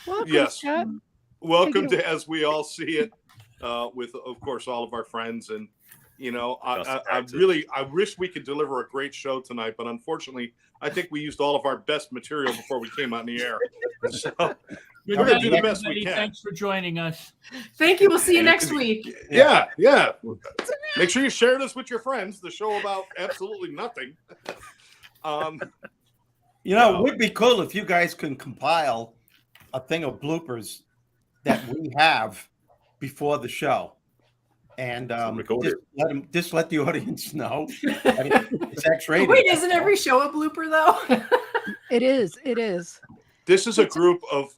Welcome, Yes. Scott. Welcome to As We All See It, with, of course, all of our friends. And, you know, I wish we could deliver a great show tonight, but unfortunately, I think we used all of our best material before we came on the air. So we're going to do the best we can. Thanks for joining us. Thank you. We'll see you next week. Yeah. Make sure you share this with your friends. The show about absolutely nothing. You know, it would be cool if you guys can compile a thing of bloopers that we have before the show, and just let the audience know that it's X-rated. Wait, isn't every show a blooper though? It is. This is a group of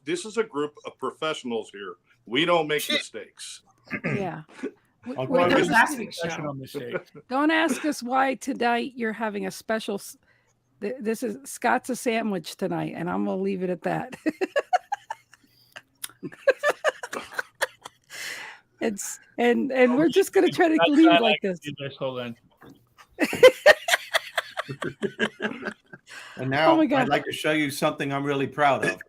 professionals here. We don't make mistakes. Yeah. Wait, that was last week's show. Don't ask us why tonight you're having a special. This is Scott's a sandwich tonight, and I'm gonna leave it at that. And we're just gonna try to leave it like this. Hold on. And now I'd like to show you something I'm really proud of.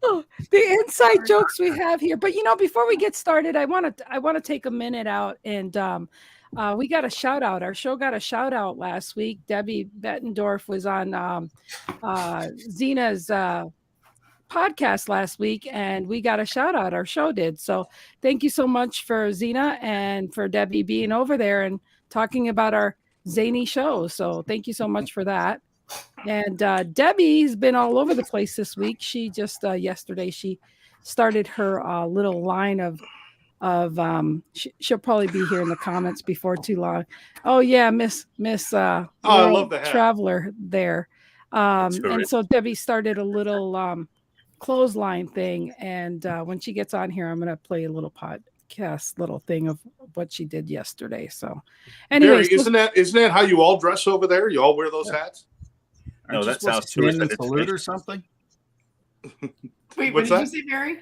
Oh, the inside jokes we have here. But before we get started, I want to take a minute out and we got a shout out. Our show got a shout out last week. Debbie Bettendorf was on Zena's podcast last week, and we got a shout out. Our show did. So thank you so much for Zena and for Debbie being over there and talking about our zany show. So thank you so much for that. And Debbie's been all over the place this week. She just yesterday she started her little line of she'll probably be here in the comments before too long. Oh yeah, Miss I love the hat. Traveler there. And so Debbie started a little clothesline thing, and when she gets on here, I'm gonna play a little podcast little thing of what she did yesterday. So anyway, isn't that how you all dress over there? You all wear those hats? No, that sounds tourist salute or something. Wait, what did you say, Barry?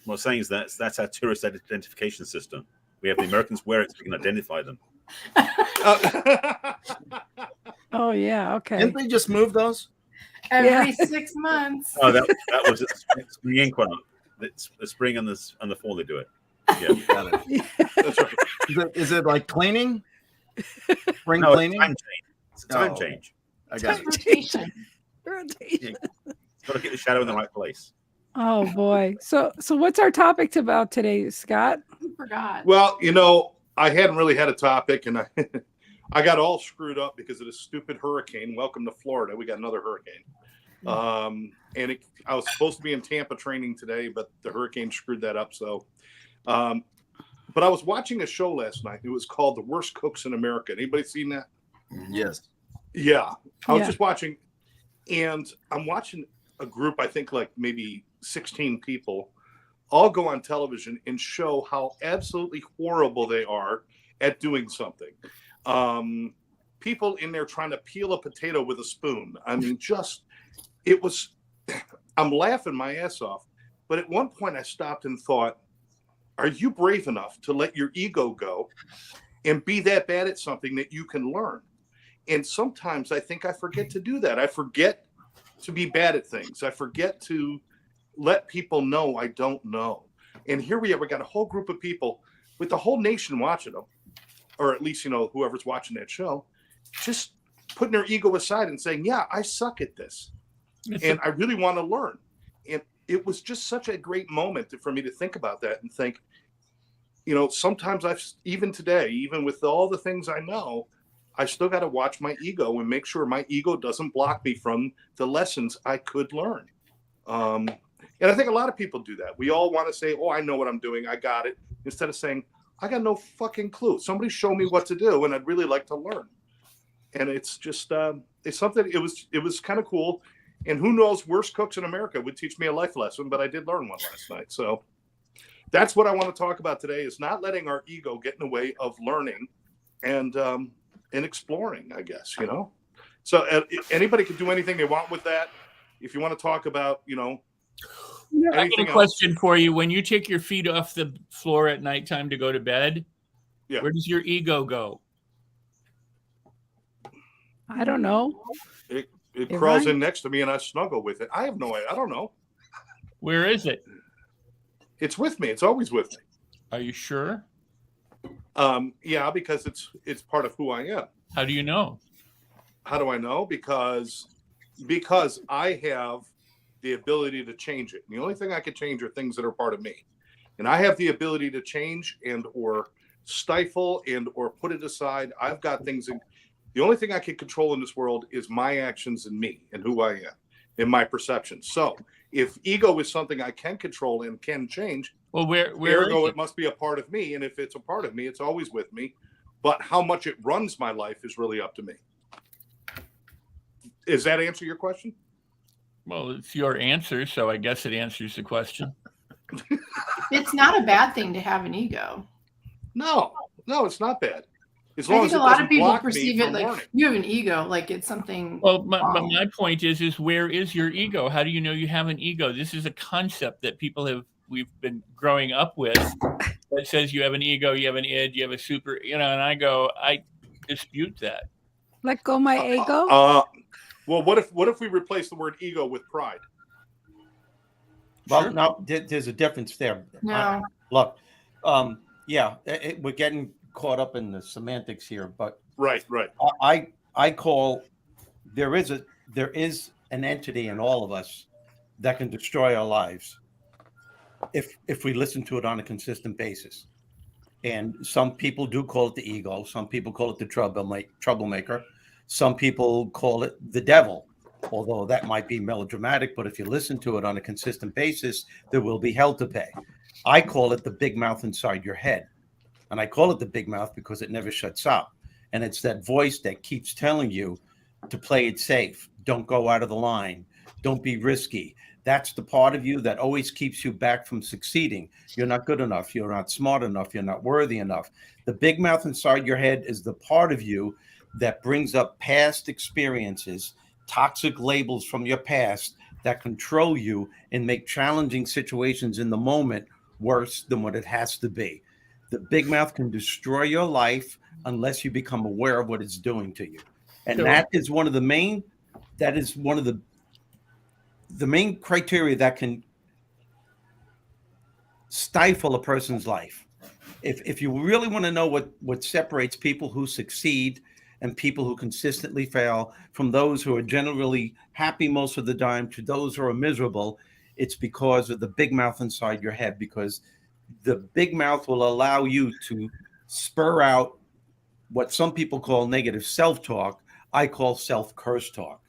What I'm saying is that's our tourist identification system. We have the Americans wear it so we can identify them. Oh yeah, okay. Didn't they just move those? Every 6 months. Oh, that was spring equinox. It's the spring and the fall they do it. Yeah, got it. That's right. Is it like cleaning? Spring No, cleaning? it's a time change. I got it. Rotation. Yeah. Got to get the shadow in the right place. Oh boy. So what's our topic about today, Scott? I forgot. Well, I hadn't really had a topic, and I got all screwed up because of this stupid hurricane. Welcome to Florida. We got another hurricane. And I was supposed to be in Tampa training today, but the hurricane screwed that up. So, but I was watching a show last night. It was called The Worst Cooks in America. Anybody seen that? Yes. Yeah. I was just watching, and I'm watching a group, I think like maybe 16 people, all go on television and show how absolutely horrible they are at doing something. People in there trying to peel a potato with a spoon. I mean, I'm laughing my ass off. But at one point I stopped and thought, are you brave enough to let your ego go and be that bad at something that you can learn? And sometimes I think I forget to do that. I forget to be bad at things. I forget to let people know I don't know. And here we got a whole group of people with the whole nation watching them, or at least, whoever's watching that show, just putting their ego aside and saying, yeah, I suck at this. And I really want to learn. And it was just such a great moment for me to think about that and think, sometimes even today, even with all the things I know, I still got to watch my ego and make sure my ego doesn't block me from the lessons I could learn. And I think a lot of people do that. We all want to say, oh, I know what I'm doing. I got it. Instead of saying, I got no fucking clue. Somebody show me what to do, and I'd really like to learn. And it's just, it's something, it was kind of cool. And who knows, Worst Cooks in America would teach me a life lesson, but I did learn one last night. So that's what I want to talk about today, is not letting our ego get in the way of learning and exploring, I guess, So anybody can do anything they want with that. If you want to talk about, I got a question for you. When you take your feet off the floor at nighttime to go to bed, where does your ego go? I don't know. It You're crawls right. in next to me and I snuggle with it. I have no idea. I don't know. Where is it? It's with me. It's always with me. Are you sure? Yeah, because it's part of who I am. How do you know? How do I know? Because I have the ability to change it. And the only thing I can change are things that are part of me. And I have the ability to change and or stifle and or put it aside. I've got things in the only thing I can control in this world is my actions and me and who I am and my perception. So if ego is something I can control and can change, well, where ergo, is it must be a part of me. And if it's a part of me, it's always with me. But how much it runs my life is really up to me. Does that answer your question? Well, it's your answer, so I guess it answers the question. It's not a bad thing to have an ego. No, it's not bad. As I long think as a it lot doesn't of people block me perceive it from like learning. you have an ego, like it's something. Well, my point is where is your ego? How do you know you have an ego? This is a concept that we've been growing up with that says you have an ego, you have an id, you have a super, and I dispute that. Let go my ego. Well, what if we replace the word ego with pride? Well, Sure. no, there's a difference there. No. Look, yeah, we're getting caught up in the semantics here, but Right. I call there is an entity in all of us that can destroy our lives if we listen to it on a consistent basis. And some people do call it the ego. Some people call it the troublemaker. Some people call it the devil, although that might be melodramatic. But if you listen to it on a consistent basis, there will be hell to pay. I call it the big mouth inside your head. And I call it the big mouth because it never shuts up. And it's that voice that keeps telling you to play it safe. Don't go out of the line. Don't be risky. That's the part of you that always keeps you back from succeeding. You're not good enough. You're not smart enough. You're not worthy enough. The big mouth inside your head is the part of you that brings up past experiences, toxic labels from your past that control you and make challenging situations in the moment worse than what it has to be. The big mouth can destroy your life unless you become aware of what it's doing to you. And that is one of the main criteria that can stifle a person's life. If you really want to know what separates people who succeed and people who consistently fail from those who are generally happy most of the time to those who are miserable, it's because of the big mouth inside your head, because the big mouth will allow you to spur out what some people call negative self-talk. I call self-curse talk.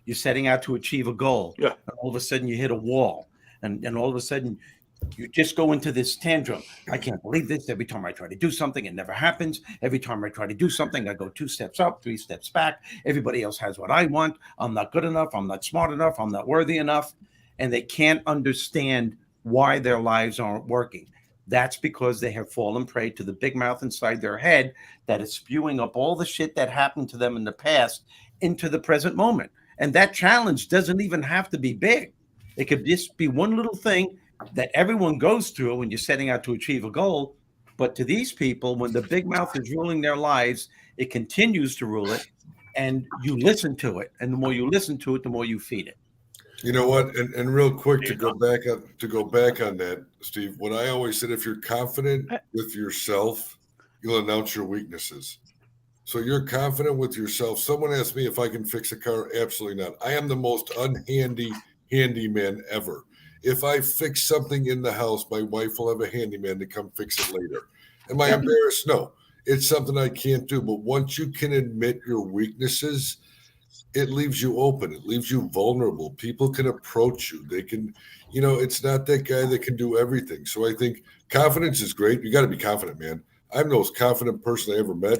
You're setting out to achieve a goal. Yeah. And all of a sudden you hit a wall. And all of a sudden you just go into this tantrum. I can't believe this. Every time I try to do something, it never happens. Every time I try to do something, I go 2 steps up, 3 steps back. Everybody else has what I want. I'm not good enough. I'm not smart enough. I'm not worthy enough. And they can't understand why their lives aren't working. That's because they have fallen prey to the big mouth inside their head that is spewing up all the shit that happened to them in the past into the present moment. And that challenge doesn't even have to be big. It could just be one little thing that everyone goes through when you're setting out to achieve a goal. But to these people, when the big mouth is ruling their lives, it continues to rule it, and you listen to it. And the more you listen to it, the more you feed it. You know what? And real quick to go back on that, Steve, what I always said, if you're confident with yourself, you'll announce your weaknesses. So you're confident with yourself. Someone asked me if I can fix a car. Absolutely not. I am the most handyman ever. If I fix something in the house, my wife will have a handyman to come fix it later. Am I embarrassed? No. It's something I can't do. But once you can admit your weaknesses, it leaves you open. It leaves you vulnerable. People can approach you. They can, it's not that guy that can do everything. So I think confidence is great. You got to be confident, man. I'm the most confident person I ever met,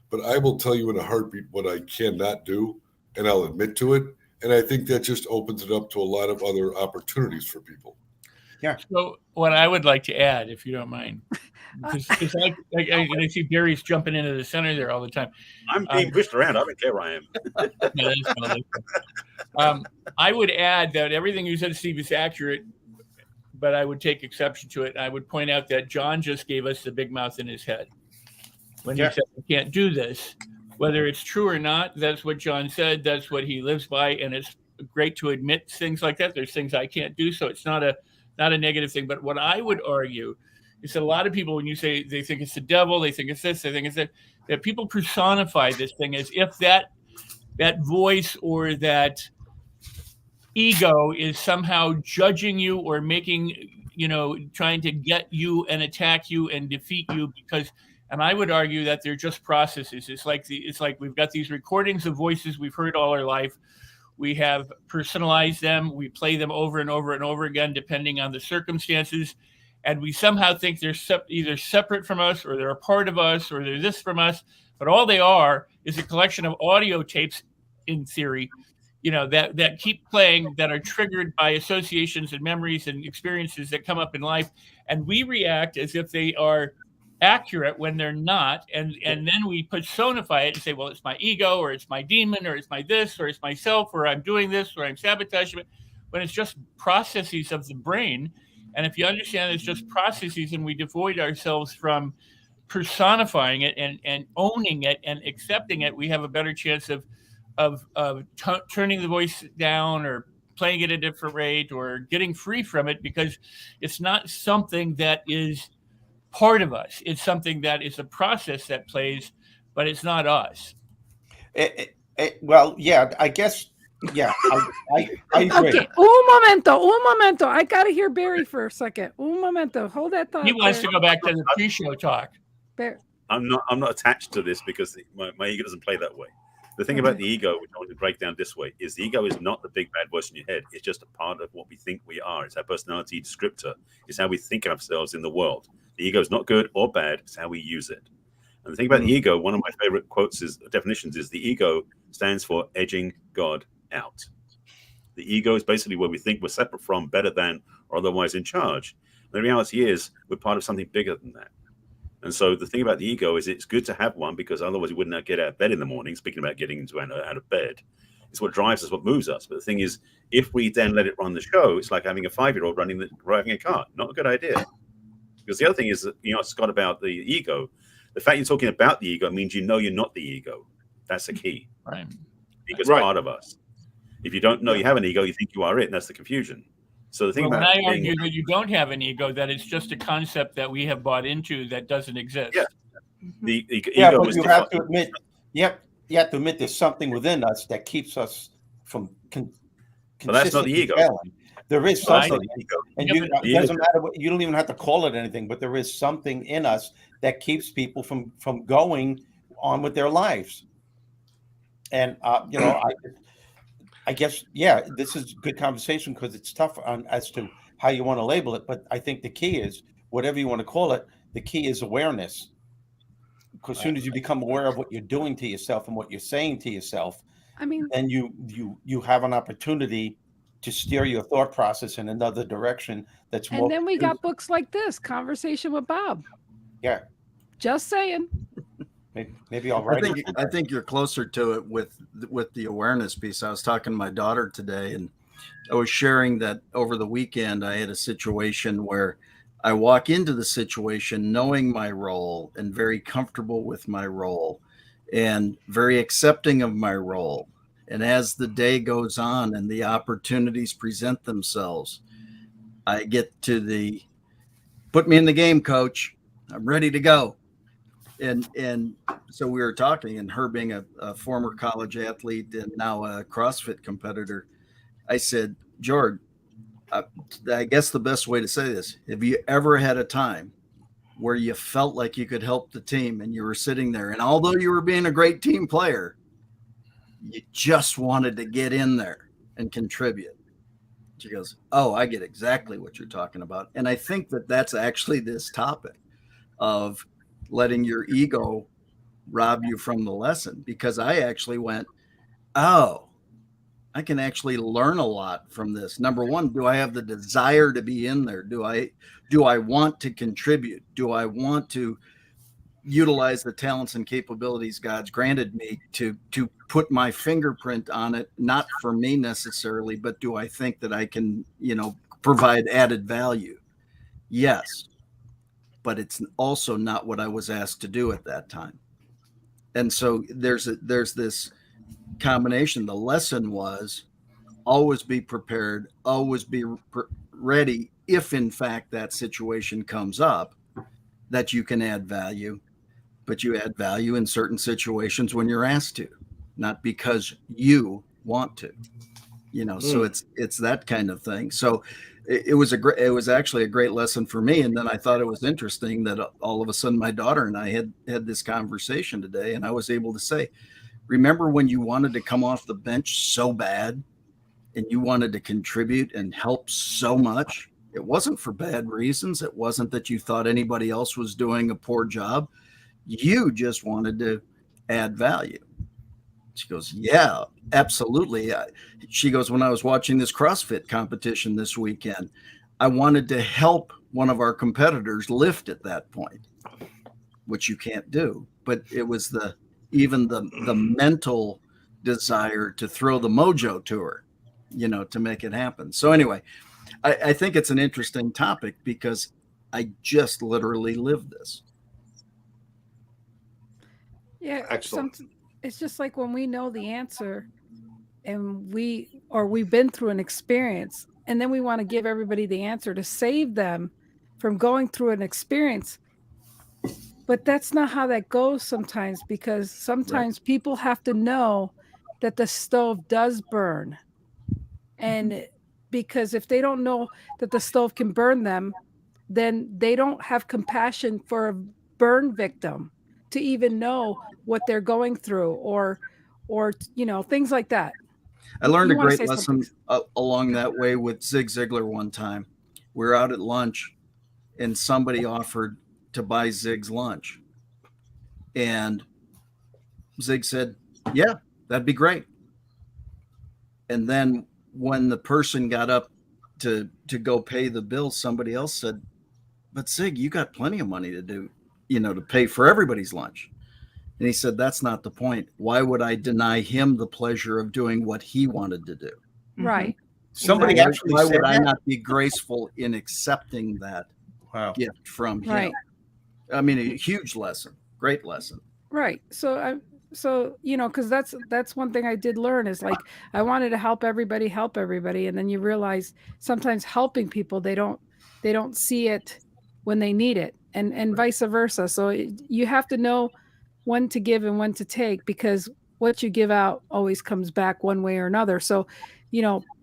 but I will tell you in a heartbeat what I cannot do, and I'll admit to it. And I think that just opens it up to a lot of other opportunities for people. Yeah. So what I would like to add, if you don't mind, because I see Barry's jumping into the center there all the time. I'm being pushed around. I don't care where I am. I would add that everything you said, Steve, is accurate, but I would take exception to it. I would point out that John just gave us the big mouth in his head when he said we can't do this. whether it's true or not. That's what John said. That's what he lives by, and it's great to admit things like that. There's things I can't do, so it's not a negative thing. But what I would argue is that a lot of people, when you say they think it's the devil, they think it's this, they think it's that people personify this thing as if that voice or that ego is somehow judging you or making, trying to get you and attack you and defeat you because. And I would argue that they're just processes. It's like we've got these recordings of voices we've heard all our life. We have personalized them. We play them over and over and over again, depending on the circumstances. And we somehow think they're either separate from us or they're a part of us or they're this from us. But all they are is a collection of audio tapes, in theory, that keep playing, that are triggered by associations and memories and experiences that come up in life. And we react as if they are accurate when they're not, and then we personify it and say, well, it's my ego, or it's my demon, or it's my this, or it's myself, or I'm doing this, or I'm sabotaging it, when it's just processes of the brain. And if you understand it's just processes and we devoid ourselves from personifying it and owning it and accepting it, we have a better chance of turning the voice down or playing it at a different rate or getting free from it, because it's not something that is part of us. It's something that is a process that plays, but it's not us. Well, yeah, I guess. Yeah, I agree. Okay, un momento. I gotta hear Barry for a second. Un momento. Hold that thought. He wants to go back to the pre-show talk. I'm not attached to this because my ego doesn't play that way. The thing about the ego, which I want to break down this way, is the ego is not the big bad voice in your head. It's just a part of what we think we are. It's our personality descriptor. It's how we think of ourselves in the world. The ego is not good or bad. It's how we use it. And the thing about the ego, one of my favorite definitions is the ego stands for edging God out. The ego is basically where we think we're separate from, better than, or otherwise in charge. And the reality is we're part of something bigger than that. And so the thing about the ego is it's good to have one, because otherwise we would not get out of bed in the morning. Speaking about getting out of bed, it's what drives us, what moves us. But the thing is, if we then let it run the show, it's like having a 5-year-old driving a car. Not a good idea. Because the other thing is that, Scott, about the ego, the fact you're talking about the ego means you're not the ego. That's the key. Right. Ego's part of us. If you don't know you have an ego, you think you are it, and that's the confusion. So the thing about I argue that you don't have an ego, that it's just a concept that we have bought into that doesn't exist. Yeah. The ego but you have to admit, you have to admit there's something within us that keeps us from But that's not the ego. failing. There is something, and it doesn't matter what, you don't even have to call it anything, but there is something in us that keeps people from going on with their lives. And I guess, this is good conversation because it's tough as to how you want to label it. But I think the key is, whatever you want to call it, the key is awareness. Because as soon as you become aware of what you're doing to yourself and what you're saying to yourself, then you have an opportunity to steer your thought process in another direction. That's more. And then we got books like this, Conversation with Bob. Yeah. Just saying. Maybe I'll write it. I think you're closer to it with the awareness piece. I was talking to my daughter today, and I was sharing that over the weekend I had a situation where I walk into the situation knowing my role and very comfortable with my role and very accepting of my role. And as the day goes on and the opportunities present themselves, I get to put me in the game, coach. I'm ready to go. And so we were talking, and her being a former college athlete and now a CrossFit competitor, I said, George, I guess the best way to say this, have you ever had a time where you felt like you could help the team and you were sitting there, and although you were being a great team player, you just wanted to get in there and contribute? She goes, oh, I get exactly what you're talking about. And I think that that's actually this topic of letting your ego rob you from the lesson, because I actually went, oh, I can actually learn a lot from this. Number one, do I have the desire to be in there? Do I want to contribute? Do I want to utilize the talents and capabilities God's granted me to put my fingerprint on it? Not for me necessarily, but do I think that I can, provide added value? Yes. But it's also not what I was asked to do at that time. And so there's this combination. The lesson was always be prepared, always be ready if in fact that situation comes up, that you can add value, but you add value in certain situations when you're asked to, not because you want to, so it's that kind of thing. So it was actually a great lesson for me. And then I thought it was interesting that all of a sudden my daughter and I had this conversation today, and I was able to say, remember when you wanted to come off the bench so bad and you wanted to contribute and help so much? It wasn't for bad reasons. It wasn't that you thought anybody else was doing a poor job. You just wanted to add value. She goes, yeah, absolutely. She goes, when I was watching this CrossFit competition this weekend, I wanted to help one of our competitors lift at that point, which you can't do. But it was the mental desire to throw the mojo to her, to make it happen. So anyway, I think it's an interesting topic because I just literally lived this. Yeah, Excellent. it's just like when we know the answer and we've been through an experience, and then we want to give everybody the answer to save them from going through an experience. But that's not how that goes sometimes, because sometimes people have to know that the stove does burn. And because if they don't know that the stove can burn them, then they don't have compassion for a burn victim to even know what they're going through, or things like that. I learned a great lesson along that way with Zig Ziglar one time. We were out at lunch and somebody offered to buy Zig's lunch. And Zig said, yeah, that'd be great. And then when the person got up to go pay the bill, somebody else said, but Zig, you got plenty of money to do, to pay for everybody's lunch. And he said, that's not the point. Why would I deny him the pleasure of doing what he wanted to do? Right. Somebody why, actually why said would I that? not be graceful in accepting that gift from him? Right. I mean, a huge lesson, great lesson. Right. So because that's one thing I did learn is, like, I wanted to help everybody, and then you realize sometimes helping people, they don't see it when they need it, and vice versa. So you have to know when to give and when to take, because what you give out always comes back one way or another. So,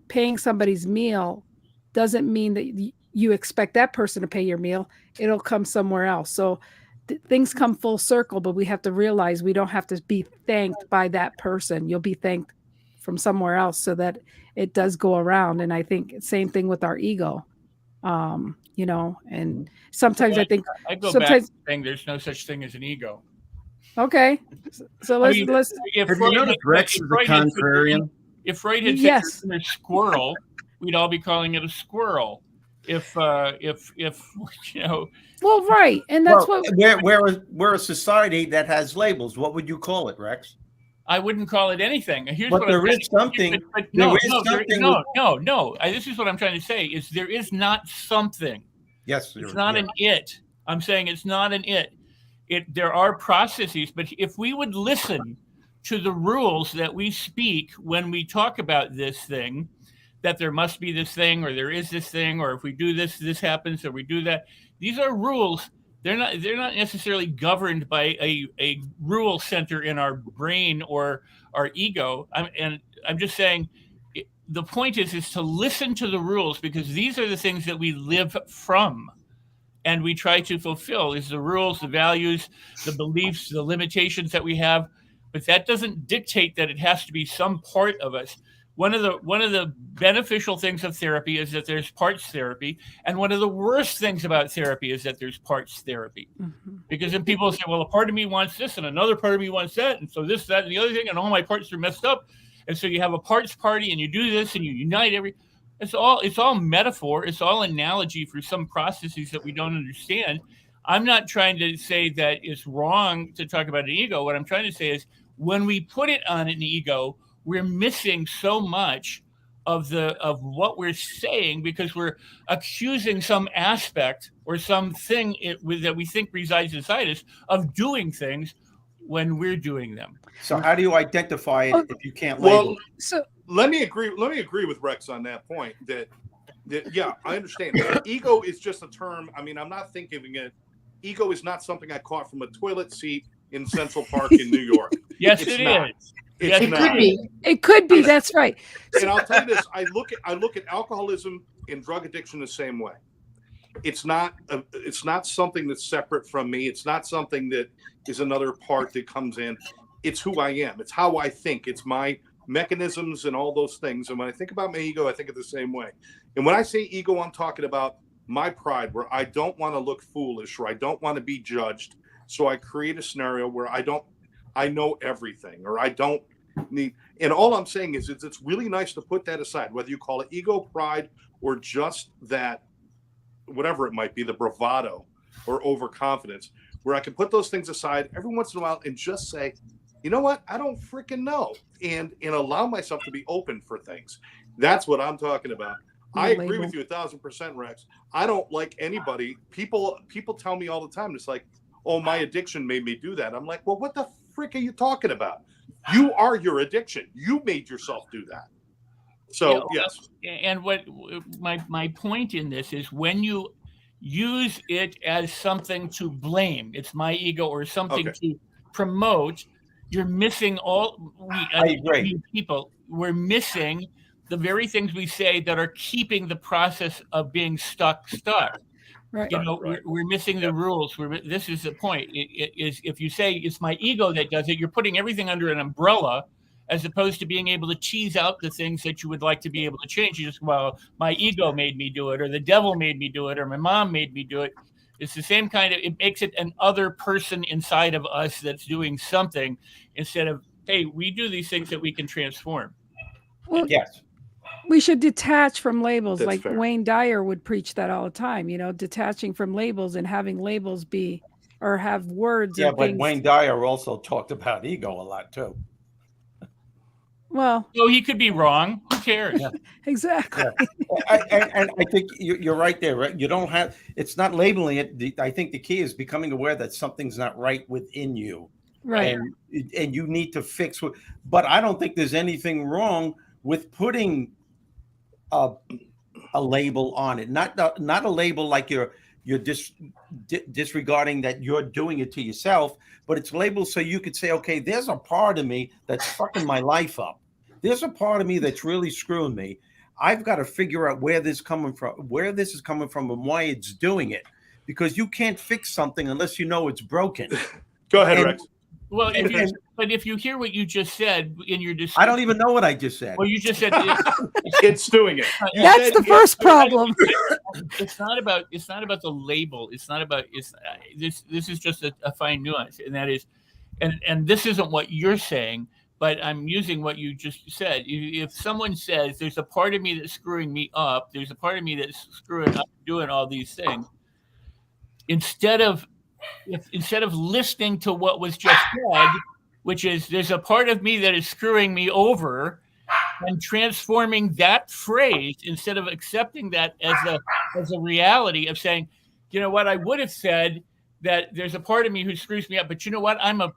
paying somebody's meal doesn't mean that you expect that person to pay your meal. It'll come somewhere else. So things come full circle, but we have to realize we don't have to be thanked by that person. You'll be thanked from somewhere else, so that it does go around. And I think same thing with our ego. And sometimes I think I go back to saying there's no such thing as an ego. Okay. So let's if have Freud you noticed Rex is a contrarian? If Freud had said Yes. you're a squirrel, we'd all be calling it a squirrel. If well, right. And that's we're a society that has labels. What would you call it, Rex? I wouldn't call it anything. Here's But what there is something. No. This is what I'm trying to say is there is not something. Yes. It's not an it. I'm saying it's not an it. There are processes, but if we would listen to the rules that we speak when we talk about this thing, that there must be this thing, or there is this thing, or if we do this, this happens, or we do that. These are rules. They're not necessarily governed by a rule center in our brain or our ego. I'm just saying the point is to listen to the rules, because these are the things that we live from. And we try to fulfill is the rules, the values, the beliefs, the limitations that we have. But that doesn't dictate that it has to be some part of us. One of the beneficial things of therapy is that there's parts therapy. And one of the worst things about therapy is that there's parts therapy. Mm-hmm. Because then people say, well, a part of me wants this and another part of me wants that. And so this, that, and the other thing, and all my parts are messed up. And so you have a parts party and you do this and you unite it's all metaphor. It's all analogy for some processes that we don't understand. I'm not trying to say that it's wrong to talk about an ego. What I'm trying to say is when we put it on an ego, we're missing so much of what we're saying, because we're accusing some aspect or something that we think resides inside us of doing things when we're doing them. So how do you identify it if you can't Well, label it? So let me agree with Rex on that point that yeah, I understand. Ego is just a term. I mean, I'm not thinking of it. Ego is not something I caught from a toilet seat in Central Park in New York. Yes, It's it not. is. It's Yes, It not. could be. it could be. That's right. And I'll tell you this: I look at alcoholism and drug addiction the same way. It's not something that's separate from me. It's not something that is another part that comes in. It's who I am. It's how I think. It's my mechanisms and all those things. And when I think about my ego, I think of the same way. And when I say ego, I'm talking about my pride, where I don't want to look foolish, or I don't want to be judged. So I create a scenario where I know everything, or I don't need. And all I'm saying is it's really nice to put that aside, whether you call it ego, pride, or just that, whatever it might be, the bravado or overconfidence, where I can put those things aside every once in a while and just say, you know what? I don't freaking know. And allow myself to be open for things. That's what I'm talking about. I agree with you 1,000%, Rex. I don't like anybody. People tell me all the time, it's like, oh, my addiction made me do that. I'm like, well, what the frick are you talking about? You are your addiction. You made yourself do that. So, yes. And what my point in this is, when you use it as something to blame, it's my ego, or something to promote, you're missing all. I agree. People, we're missing the very things we say that are keeping the process of being stuck. Right. You know, we're missing the rules. This is the point. It is, if you say it's my ego that does it, you're putting everything under an umbrella, as opposed to being able to tease out the things that you would like to be able to change. You just, well, my ego made me do it, or the devil made me do it, or my mom made me do it. It's the same kind of, it makes it an other person inside of us that's doing something, instead of, hey, we do these things that we can transform. Well, Yes. we should detach from labels. That's like fair. Wayne Dyer would preach that all the time, you know, detaching from labels and having labels be, or have words. Yeah, or but things. Wayne Dyer also talked about ego a lot too. Well, So he could be wrong. Who cares? Yeah. exactly. Yeah. And I think you're right there. Right? You don't have. It's not labeling it. I think the key is becoming aware that something's not right within you, Right. and you need to fix. But I don't think there's anything wrong with putting a label on it. Not a label like you're disregarding that you're doing it to yourself, but it's labeled so you could say, okay, there's a part of me that's fucking my life up. There's a part of me that's really screwing me. I've got to figure out where this is coming from, and why it's doing it. Because you can't fix something unless you know it's broken. Go ahead, Rex. Well, if you hear what you just said in your discussion, I don't even know what I just said. Well, you just said It's doing it. That's the first problem. It's not about the label. It's not about this is just a fine nuance, and that is, and this isn't what you're saying, but I'm using what you just said. If someone says there's a part of me that's screwing me up, there's a part of me that's screwing up, doing all these things, instead of listening to what was just said, which is there's a part of me that is screwing me over, and transforming that phrase, instead of accepting that as a reality of saying, you know what, I would have said that there's a part of me who screws me up, but you know what, I'm a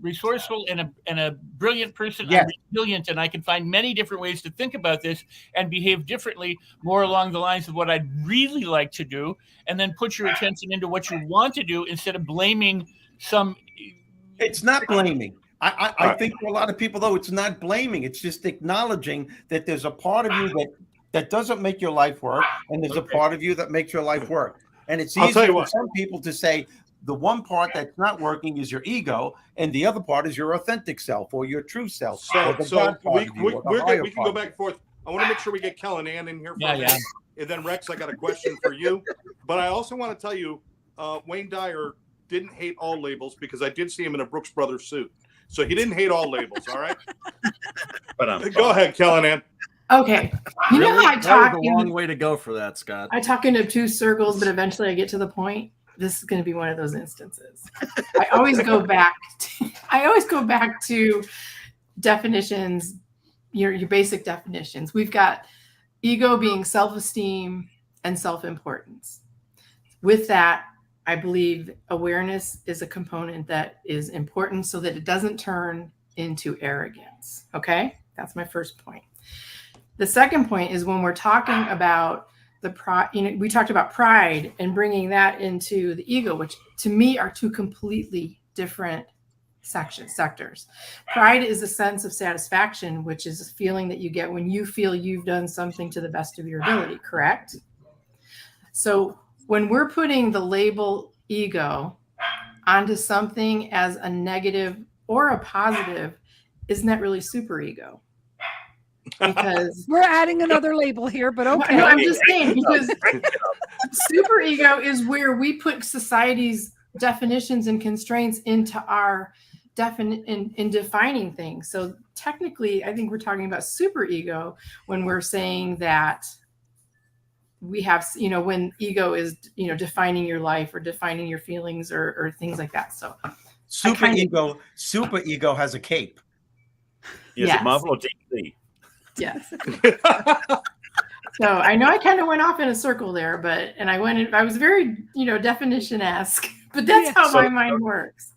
resourceful and a brilliant person. Yes. I'm resilient, and I can find many different ways to think about this and behave differently, more along the lines of what I'd really like to do, and then put your attention into what you want to do, instead of blaming some. It's not blaming. I think for a lot of people, though, it's not blaming. It's just acknowledging that there's a part of you that doesn't make your life work, and there's a part of you that makes your life work. And it's easy for some people to say the one part that's not working is your ego, and the other part is your authentic self or your true self. So we can go back and forth. I want to make sure we get Kel and Ann in here for a minute. And then Rex, I got a question for you. But I also want to tell you, Wayne Dyer didn't hate all labels, because I did see him in a Brooks Brothers suit. So he didn't hate all labels, all right? But go ahead, Kel and Ann. Okay. You know how I That talk was a long way to go for that, Scott. I talk into two circles, but eventually I get to the point. This is going to be one of those instances. I always go back to definitions, your basic definitions. We've got ego being self-esteem and self-importance. With that, I believe awareness is a component that is important so that it doesn't turn into arrogance. Okay, that's my first point. The second point is when we're talking about the pride, we talked about pride and bringing that into the ego, which to me are two completely different sectors. Pride is a sense of satisfaction, which is a feeling that you get when you feel you've done something to the best of your ability, correct? So when we're putting the label ego onto something as a negative or a positive, isn't that really super ego? Because we're adding another label here, but okay. No, I'm just saying, because super ego is where we put society's definitions and constraints into our in defining things. So technically, I think we're talking about super ego when we're saying that we have, when ego is, defining your life or defining your feelings or things like that. So super ego has a cape. Is Yes. it Marvel or DC? Yes. So I know I kind of went off in a circle there, I was very, definition-esque, but that's how my mind works.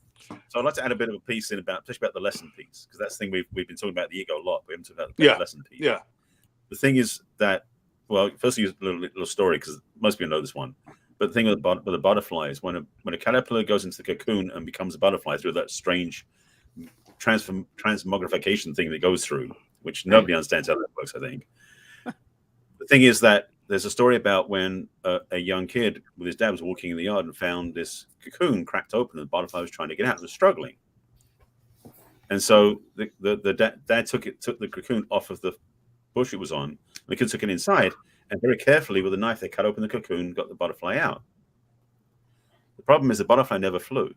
So I'd like to add a bit of a piece in especially about the lesson piece, because that's the thing we've been talking about the ego a lot. We haven't talked about the lesson piece. Yeah. The thing is that, well, firstly, a little story, because most people know this one. But the thing with the butterfly is when a caterpillar goes into the cocoon and becomes a butterfly through that strange transmogrification thing that goes through, which nobody understands how that works, I think. The thing is that there's a story about when a young kid with his dad was walking in the yard and found this cocoon cracked open and the butterfly was trying to get out and was struggling. And so the dad took the cocoon off of the bush it was on, and the kid took it inside and very carefully with a knife they cut open the cocoon and got the butterfly out. The problem is the butterfly never flew,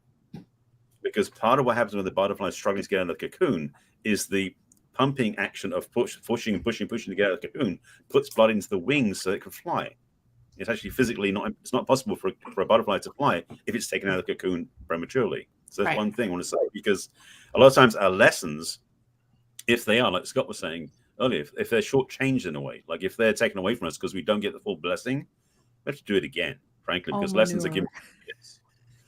because part of what happens when the butterfly is struggling to get out of the cocoon is the pumping action of pushing to get out of the cocoon puts blood into the wings so it can fly. It's actually physically it's not possible for a butterfly to fly if it's taken out of the cocoon prematurely. So that's one thing I want to say, because a lot of times our lessons, if they are, like Scott was saying earlier, if they're shortchanged in a way, like if they're taken away from us because we don't get the full blessing, we have to do it again, frankly, because lessons are given.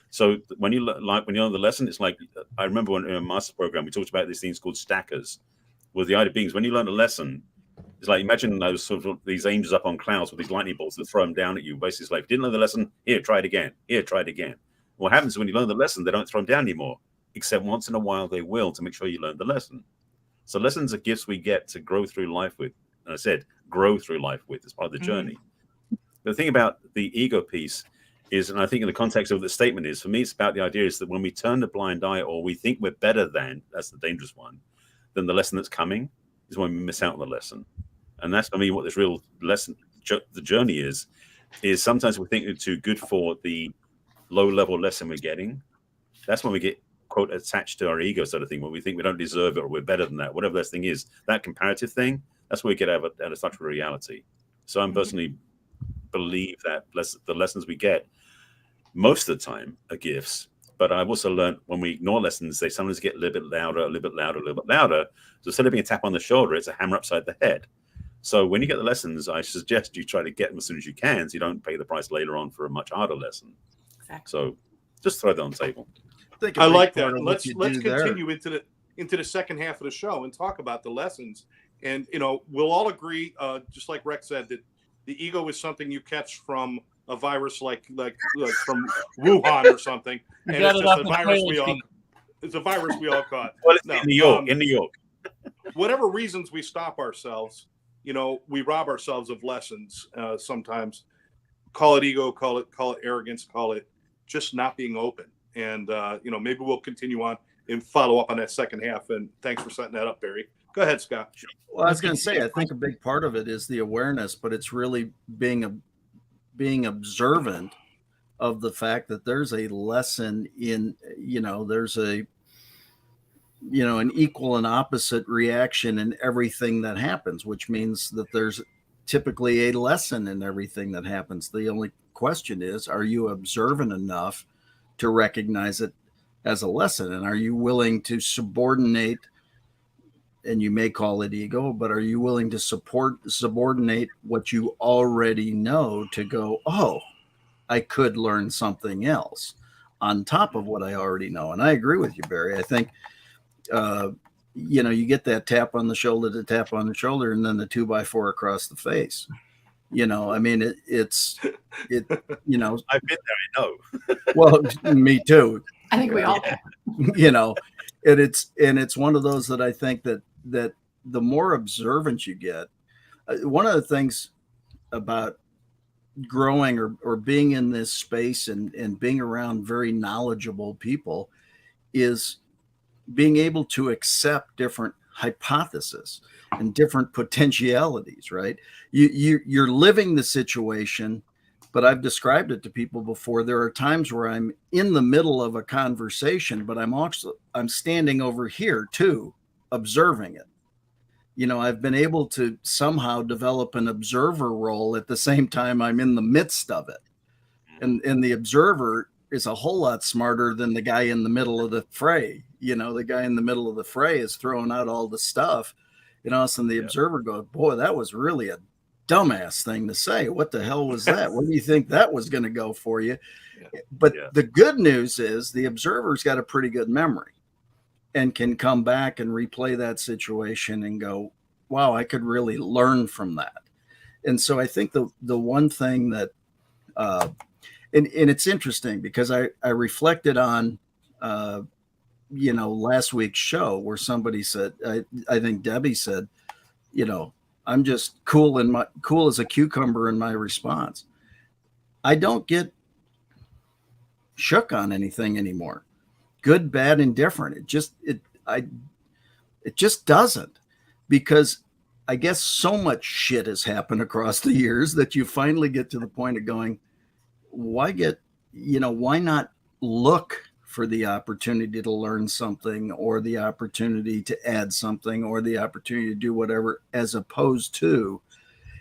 So when you learn the lesson, it's like, I remember when in a master program, we talked about these things called stackers, where the idea being is when you learn a lesson, it's like, imagine those sort of these angels up on clouds with these lightning bolts that throw them down at you. Basically, it's like, didn't learn the lesson, here, try it again. Here, try it again. What happens when you learn the lesson, they don't throw them down anymore, except once in a while they will, to make sure you learn the lesson. So lessons are gifts we get to grow through life with. And I said, grow through life with as part of the journey. The thing about the ego piece is, and I think in the context of the statement is, for me, it's about the idea is that when we turn a blind eye or we think we're better than, that's the dangerous one, then the lesson that's coming is when we miss out on the lesson. And that's for me what this real lesson, the journey is sometimes we think we're too good for the low-level lesson we're getting. That's when we get, quote, attached to our ego sort of thing, when we think we don't deserve it or we're better than that, whatever that thing is, that comparative thing, that's where we get out of touch with reality. So I personally believe that the lessons we get most of the time are gifts. But I've also learned when we ignore lessons, they sometimes get a little bit louder, a little bit louder, a little bit louder. So instead of being a tap on the shoulder, it's a hammer upside the head. So when you get the lessons, I suggest you try to get them as soon as you can, so you don't pay the price later on for a much harder lesson. Exactly. So just throw that on the table. I like that. Let's continue into the second half of the show and talk about the lessons. And we'll all agree, just like Rex said, that the ego is something you catch from a virus like from Wuhan or something, and it's just a virus we all caught. Well, it's in New York. Whatever reasons we stop ourselves, we rob ourselves of lessons sometimes. Call it ego, call it arrogance, call it just not being open. And maybe we'll continue on and follow up on that second half. And thanks for setting that up, Barry. Go ahead, Scott. Well, I was going to say, I think a big part of it is the awareness, but it's really being observant of the fact that there's a lesson in, there's an equal and opposite reaction in everything that happens, which means that there's typically a lesson in everything that happens. The only question is, are you observant enough to recognize it as a lesson? And are you willing to subordinate, and you may call it ego, but are you willing to subordinate what you already know to go, oh, I could learn something else on top of what I already know. And I agree with you, Barry. I think, you get that tap on the shoulder, and then the 2x4 across the face. I mean, it's I've been there, I know. well, me too. I think we all And it's one of those that I think that the more observant you get, one of the things about growing or being in this space and being around very knowledgeable people is being able to accept different hypotheses and different potentialities, right? You're living the situation, but I've described it to people before. There are times where I'm in the middle of a conversation, but I'm standing over here too, observing it. I've been able to somehow develop an observer role at the same time I'm in the midst of it. And the observer is a whole lot smarter than the guy in the middle of the fray. The guy in the middle of the fray is throwing out all the stuff, and the observer goes, boy, that was really a dumbass thing to say. What the hell was that? Where do you think that was going to go for you? But the good news is the observer's got a pretty good memory and can come back and replay that situation and go, wow, I could really learn from that. And so I think the one thing that, and it's interesting because I reflected on, last week's show where somebody said, I think Debbie said, I'm just cool as a cucumber in my response. I don't get shook on anything anymore. Good, bad, indifferent. It just doesn't, because I guess so much shit has happened across the years that you finally get to the point of going, why not look for the opportunity to learn something or the opportunity to add something or the opportunity to do whatever, as opposed to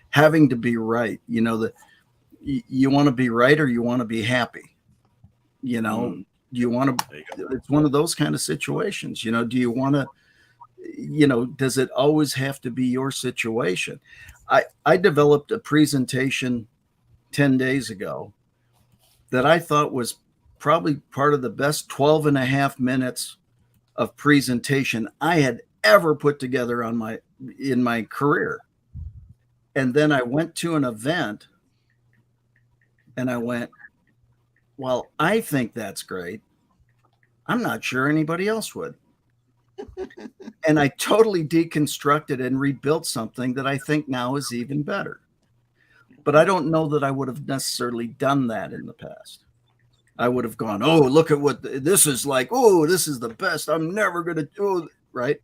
having to be right. You want to be right or you want to be happy, you want to, it's one of those kind of situations, do you want to, does it always have to be your situation? I developed a presentation 10 days ago that I thought was probably part of the best 12 and a half minutes of presentation I had ever put together in my career. And then I went to an event and I went, well, I think that's great. I'm not sure anybody else would. And I totally deconstructed and rebuilt something that I think now is even better. But I don't know that I would have necessarily done that in the past. I would have gone, oh, look at what this is like. Oh, this is the best. I'm never going to do, right?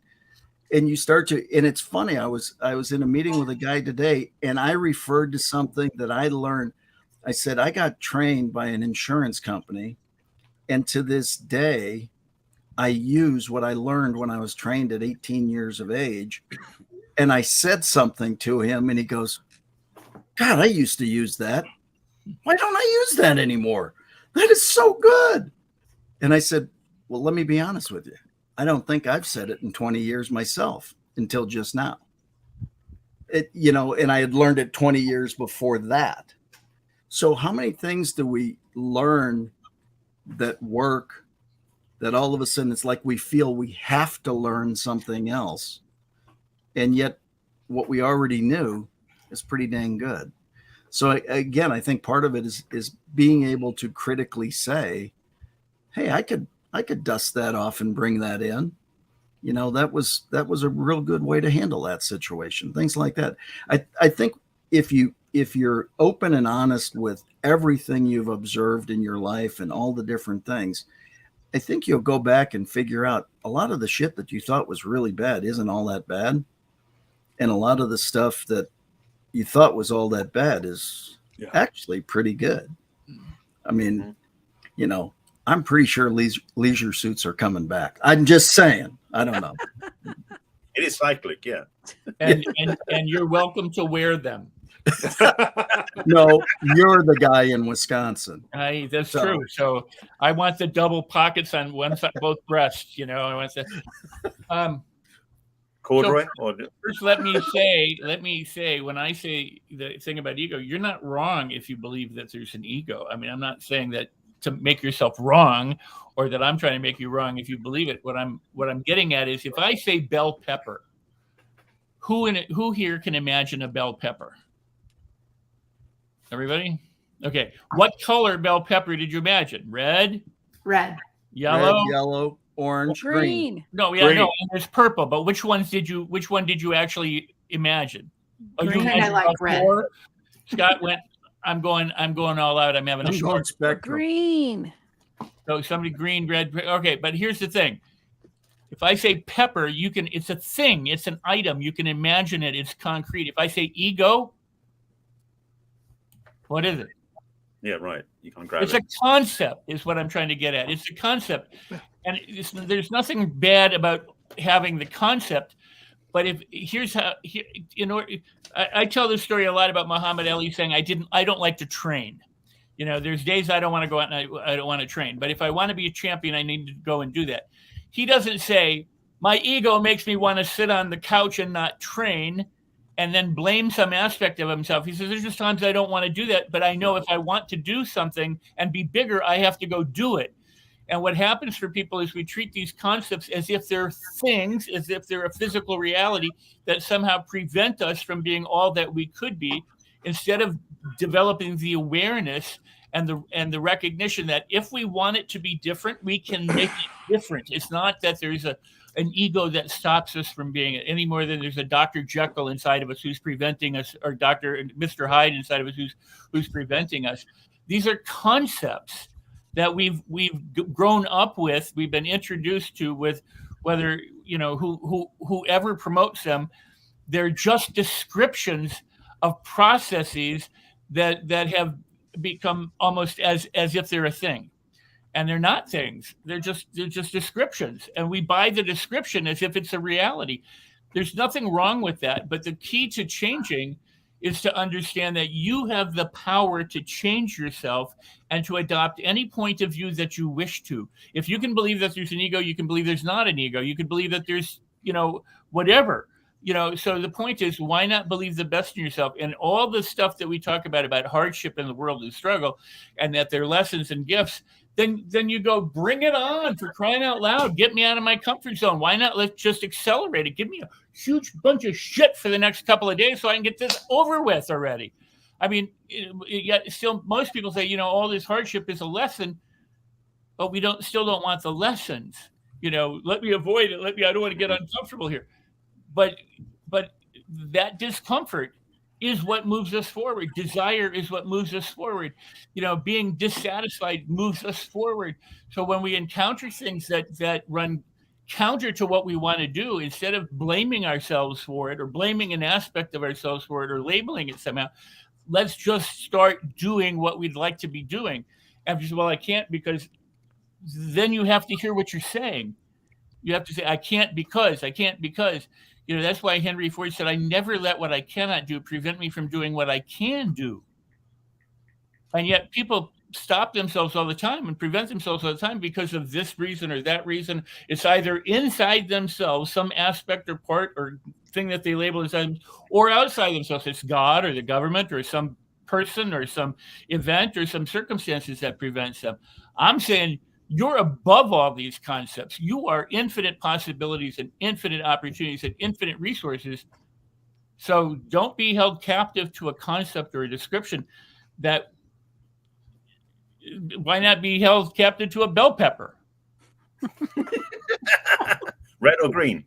And you start to, and it's funny. I was in a meeting with a guy today, and I referred to something that I learned. I said, I got trained by an insurance company. And to this day, I use what I learned when I was trained at 18 years of age. And I said something to him and he goes, God, I used to use that. Why don't I use that anymore? That is so good. And I said, well, let me be honest with you. I don't think I've said it in 20 years myself until just now. And I had learned it 20 years before that. So how many things do we learn that work, that all of a sudden it's like we feel we have to learn something else, and yet what we already knew is pretty dang good. So again, I think part of it is being able to critically say, hey, I could dust that off and bring that in. That was a real good way to handle that situation. Things like that. I think if you're open and honest with everything you've observed in your life and all the different things, I think you'll go back and figure out a lot of the shit that you thought was really bad isn't all that bad. And a lot of the stuff that you thought was all that bad is actually pretty good. I mean, I'm pretty sure leisure suits are coming back. I'm just saying. I don't know. It is cyclic, yeah. And you're welcome to wear them. No, you're the guy in Wisconsin. That's true. So I want the double pockets on one side, both breasts. I want to. Corduroy? First, let me say, when I say the thing about ego, you're not wrong if you believe that there's an ego. I mean, I'm not saying that to make yourself wrong, or that I'm trying to make you wrong if you believe it. What I'm getting at is, if I say bell pepper, who here can imagine a bell pepper? Everybody? Okay. What color bell pepper did you imagine? Red? Red. Yellow? Red, yellow, orange, green. No, yeah, no. And there's purple. But which one did you actually imagine? Oh, you Green. I imagined like all red. four? Scott went, I'm going all out. I'm having a I'm going short. spectrum. Green. So somebody green, red. Okay, but here's the thing. If I say pepper, it's a thing. It's an item. You can imagine it. It's concrete. If I say ego, what is it? Yeah, right. You can't grab It's it. a concept, is what I'm trying to get at. It's a concept. And there's nothing bad about having the concept. But I tell this story a lot about Muhammad Ali saying, I don't like to train. There's days I don't want to go out and I don't want to train. But if I want to be a champion, I need to go and do that. He doesn't say, my ego makes me want to sit on the couch and not train, and then blame some aspect of himself. He says, there's just times I don't want to do that, but I know if I want to do something and be bigger, I have to go do it. And what happens for people is we treat these concepts as if they're things, as if they're a physical reality that somehow prevent us from being all that we could be, instead of developing the awareness and the recognition that if we want it to be different, we can make it different. It's not that there's an ego that stops us from being it any more than there's a Dr. Jekyll inside of us who's preventing us, or Mr. Hyde inside of us who's preventing us. These are concepts that we've grown up with, we've been introduced to, with whether whoever promotes them. They're just descriptions of processes that have become almost as if they're a thing. And they're not things. They're just descriptions. And we buy the description as if it's a reality. There's nothing wrong with that. But the key to changing is to understand that you have the power to change yourself and to adopt any point of view that you wish to. If you can believe that there's an ego, you can believe there's not an ego. You can believe that there's, whatever. So the point is, why not believe the best in yourself? And all the stuff that we talk about hardship in the world and struggle, and that they're lessons and gifts, then you go, bring it on, for crying out loud. Get me out of my comfort zone. Why not? Let's just accelerate it. Give me a huge bunch of shit for the next couple of days so I can get this over with already. I mean, yet still most people say, all this hardship is a lesson, but we still don't want the lessons. Let me avoid it. I don't want to get uncomfortable here. But that discomfort is what moves us forward. Desire is what moves us forward. Being dissatisfied moves us forward. So when we encounter things that run counter to what we want to do, instead of blaming ourselves for it, or blaming an aspect of ourselves for it, or labeling it somehow, let's just start doing what we'd like to be doing. And just, well, I can't, because then you have to hear what you're saying. You have to say, I can't because. That's why Henry Ford said, I never let what I cannot do prevent me from doing what I can do. And yet people stop themselves all the time and prevent themselves all the time because of this reason or that reason. It's either inside themselves, some aspect or part or thing that they label as, or outside themselves. It's God or the government or some person or some event or some circumstances that prevents them. I'm saying, you're above all these concepts. You are infinite possibilities and infinite opportunities and infinite resources. So don't be held captive to a concept or a description. Why not be held captive to a bell pepper? Red or green?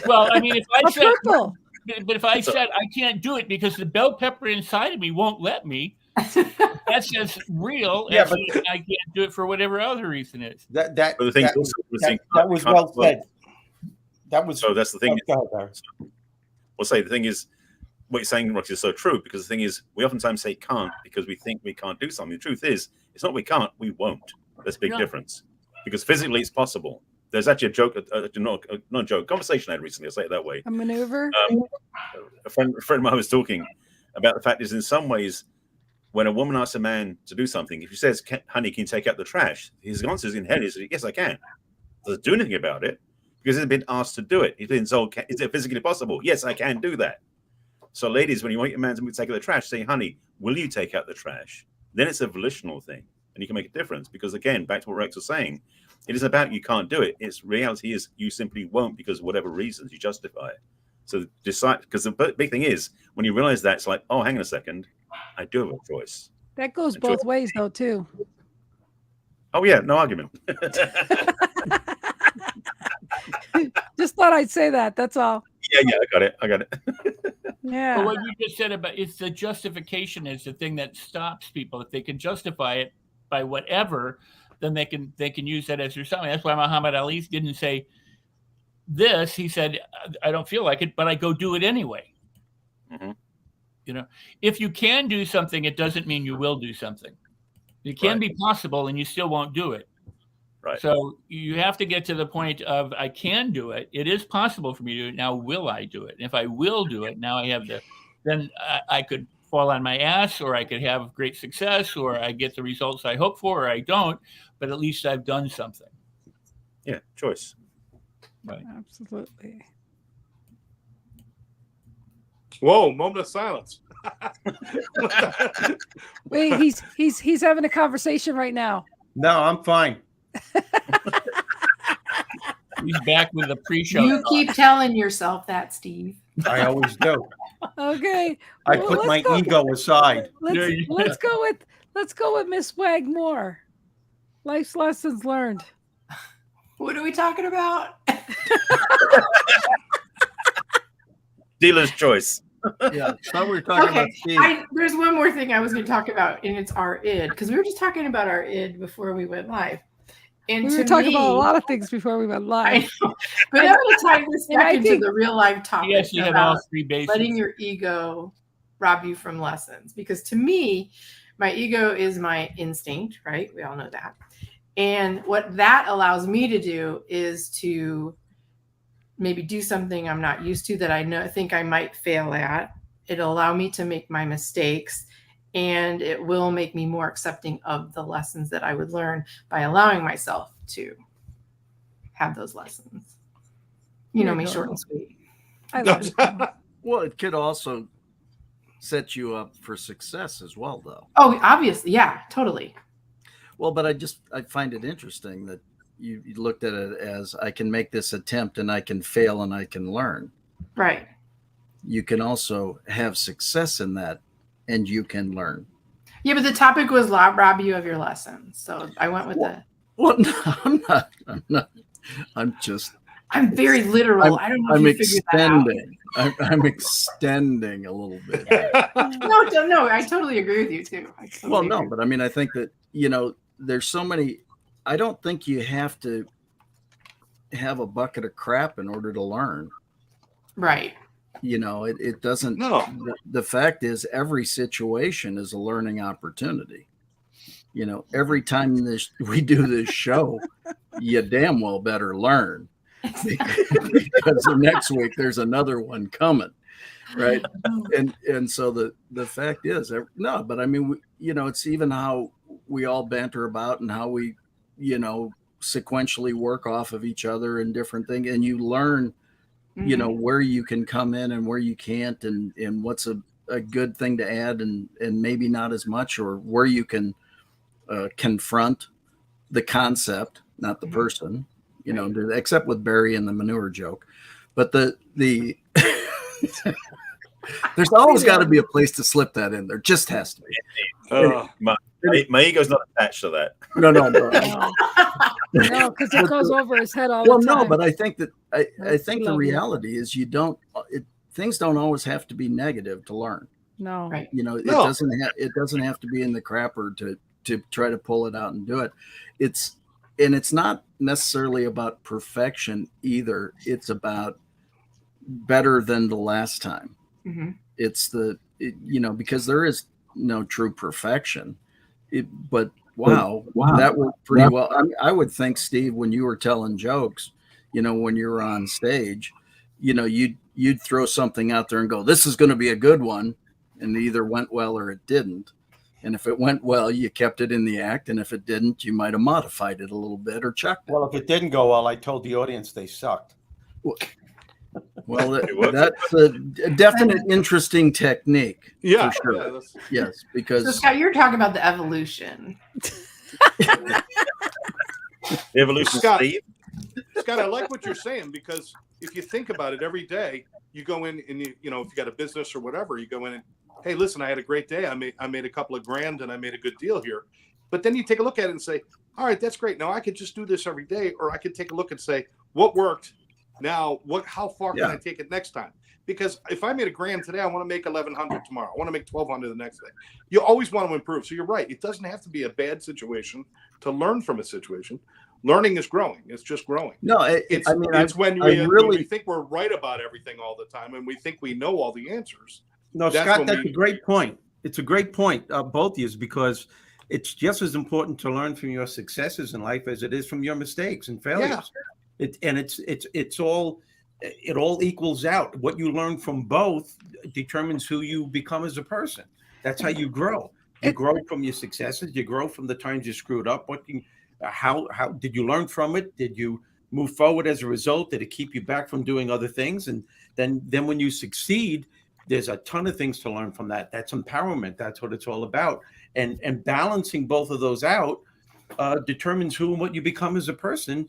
Well, I mean, if I said purple. But if I said I can't do it because the bell pepper inside of me won't let me, that's as real as I can't do it for whatever other reason is. That was well said. That was so. That's the thing. Well, say the thing is, what you're saying, Roxy, is so true, because the thing is, we oftentimes say can't because we think we can't do something. The truth is, it's not we can't, we won't. There's a big difference, because physically it's possible. There's actually a joke, not a joke, conversation I had recently, I'll say it that way. A maneuver? A friend of mine was talking about the fact is, in some ways, when a woman asks a man to do something, if he says, honey, can you take out the trash? His answer in head is, yes, I can. Doesn't do anything about it. because he's been asked to do it. He's been told, is it physically possible? Yes, I can do that. So ladies, when you want your man to take out the trash, say, honey, will you take out the trash? Then it's a volitional thing, and you can make a difference. Because again, back to what Rex was saying, it is about you can't do it. It's reality is you simply won't because of whatever reasons you justify it. So decide, because the big thing is when you realize that, it's like, oh, hang on a second, I do have a choice. That goes both ways though too. Oh yeah, no argument. Just thought I'd say that. That's all. Yeah, I got it. Yeah. But what you just said about it's the justification is the thing that stops people. If they can justify it by whatever, then they can use that as their something. That's why Muhammad Ali didn't say this. He said, I don't feel like it, but I go do it anyway. Mm-hmm. You know, if you can do something, it doesn't mean you will do something. It can be possible and you still won't do it. Right. So you have to get to the point of I can do it. It is possible for me to do it. Now, will I do it? And if I will do it, now I have then I could fall on my ass, or I could have great success, or I get the results I hope for, or I don't, but at least I've done something. Yeah, choice. Right. Absolutely. Whoa, moment of silence. Wait, he's having a conversation right now. No, I'm fine. He's back with the pre-show. You keep telling yourself that, Steve. I always do. Okay. I put my ego aside. Let's go with Miss Wagmore. Life's lessons learned. What are we talking about? Dealer's choice. Yeah, so we're talking about Steve. There's one more thing I was going to talk about, and it's our id, because we were just talking about our id before we went live. And we were talking about a lot of things before we went live. I know, but I'm going to tie this back into the real life topic. Yes, you have all three bases. Letting your ego rob you from lessons, because to me, my ego is my instinct, right? We all know that. And what that allows me to do is to maybe do something I'm not used to that I think I might fail at. It'll allow me to make my mistakes, and it will make me more accepting of the lessons that I would learn by allowing myself to have those lessons. You know me, short and sweet. I love it. Well, it could also set you up for success as well, though. Oh, obviously. Yeah, totally. Well, but I find it interesting that you looked at it as I can make this attempt and I can fail and I can learn. Right. You can also have success in that and you can learn. Yeah, but the topic was rob you of your lessons. So I went with that. Well, no, I'm not. I'm very literal. I don't know if you figured that out. I'm extending a little bit. No, I totally agree with you too. But I mean, I think that, there's so many, I don't think you have to have a bucket of crap in order to learn. Right. It doesn't. No. The fact is, every situation is a learning opportunity. Every time we do this show, you damn well better learn because the next week there's another one coming, right? And so the fact is, no, but I mean, it's even how we all banter about and how we, sequentially work off of each other and different things, and you learn. Where you can come in and where you can't, and what's a good thing to add and maybe not as much, or where you can confront the concept, not the person, except with Barry and the manure joke. But the there's always got to be a place to slip that in there. Just has to be. My ego's not attached to that. No, because it goes over his head all the time. No, but I think that I think the reality is things don't always have to be negative to learn. No, right. It doesn't have to be in the crapper to try to pull it out and do it. It's not necessarily about perfection either. It's about better than the last time. Mm-hmm. It's because there is no true perfection. But wow, that worked pretty well. I would think, Steve, when you were telling jokes, when you're on stage, you'd throw something out there and go, "This is going to be a good one," and it either went well or it didn't. And if it went well, you kept it in the act. And if it didn't, you might have modified it a little bit or chucked it. Well, if it didn't go well, I told the audience they sucked. Well, It works. that's a definite interesting technique. Yeah, for sure. yeah, that's- Yes, So because Scott, you're talking about the evolution. Evolution, Scott. Steve. Scott, I like what you're saying, because if you think about it, every day you go in and you know, if you got a business or whatever, you go in and, hey, listen, I had a great day. I made a couple of grand and I made a good deal here. But then you take a look at it and say, all right, that's great. Now I could just do this every day, or I could take a look and say, what worked? Now, how far can I take it next time? Because if I made a grand today, I want to make 1,100 tomorrow. I want to make 1,200 the next day. You always want to improve. So you're right. It doesn't have to be a bad situation to learn from a situation. Learning is growing. It's just growing. no, It's when we think we're right about everything all the time, and we think we know all the answers. No, That's Scott, when that's we- a great point. It's a great point, both of you, because it's just as important to learn from your successes in life as it is from your mistakes and failures. It all equals out. What you learn from both determines who you become as a person. That's how you grow. You grow from your successes. You grow from the times you screwed up. How did you learn from it? Did you move forward as a result? Did it keep you back from doing other things? And then when you succeed, there's a ton of things to learn from that. That's empowerment. That's what it's all about. And balancing both of those out determines who and what you become as a person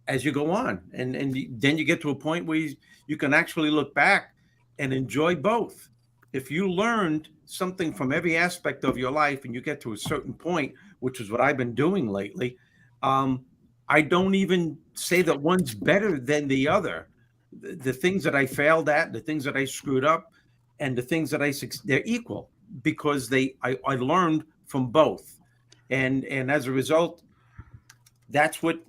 as you go on. And then you get to a point where you can actually look back and enjoy both. If you learned something from every aspect of your life and you get to a certain point, which is what I've been doing lately, I don't even say that one's better than the other. The things that I failed at, the things that I screwed up, and the things that they're equal, because I learned from both. And as a result, that's what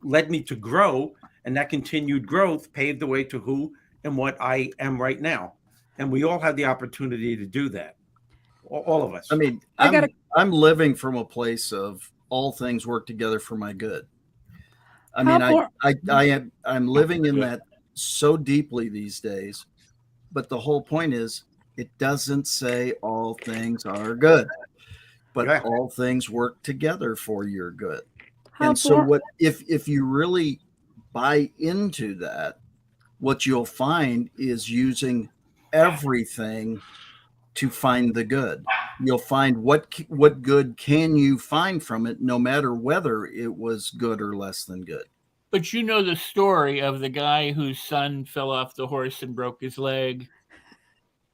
led me to grow, and that continued growth paved the way to who and what I am right now. And we all have the opportunity to do that. All of us. I mean, I'm living from a place of all things work together for my good. I mean, I'm living in that so deeply these days, but the whole point is it doesn't say all things are good, but all things work together for your good. And so what if you really buy into that, what you'll find is using everything to find the good. You'll find what good can you find from it, no matter whether it was good or less than good. But you know the story of the guy whose son fell off the horse and broke his leg.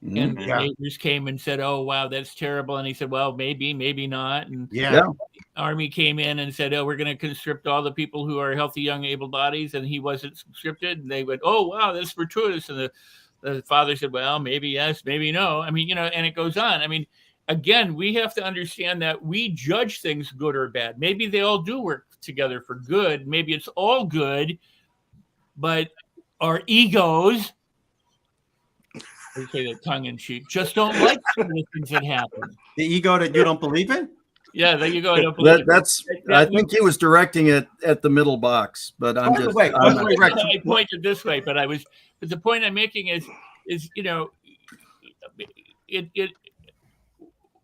And the neighbors came and said, "Oh, wow, that's terrible." And he said, "Well, maybe not." And Army came in and said, "Oh, we're going to conscript all the people who are healthy, young, able bodies." And he wasn't conscripted. And they went, "Oh, wow, that's fortuitous." And the father said, "Well, maybe yes, maybe no." I mean, you know, and it goes on. I mean, again, we have to understand that we judge things good or bad. Maybe they all do work together for good. Maybe it's all good, but our egos, I say that tongue in cheek, just don't like some of the things that happen. The ego that you don't believe in? Yeah, there you go. I don't believe I think he was directing it at the middle box, but I'm just. I pointed this way, but the point I'm making is you know,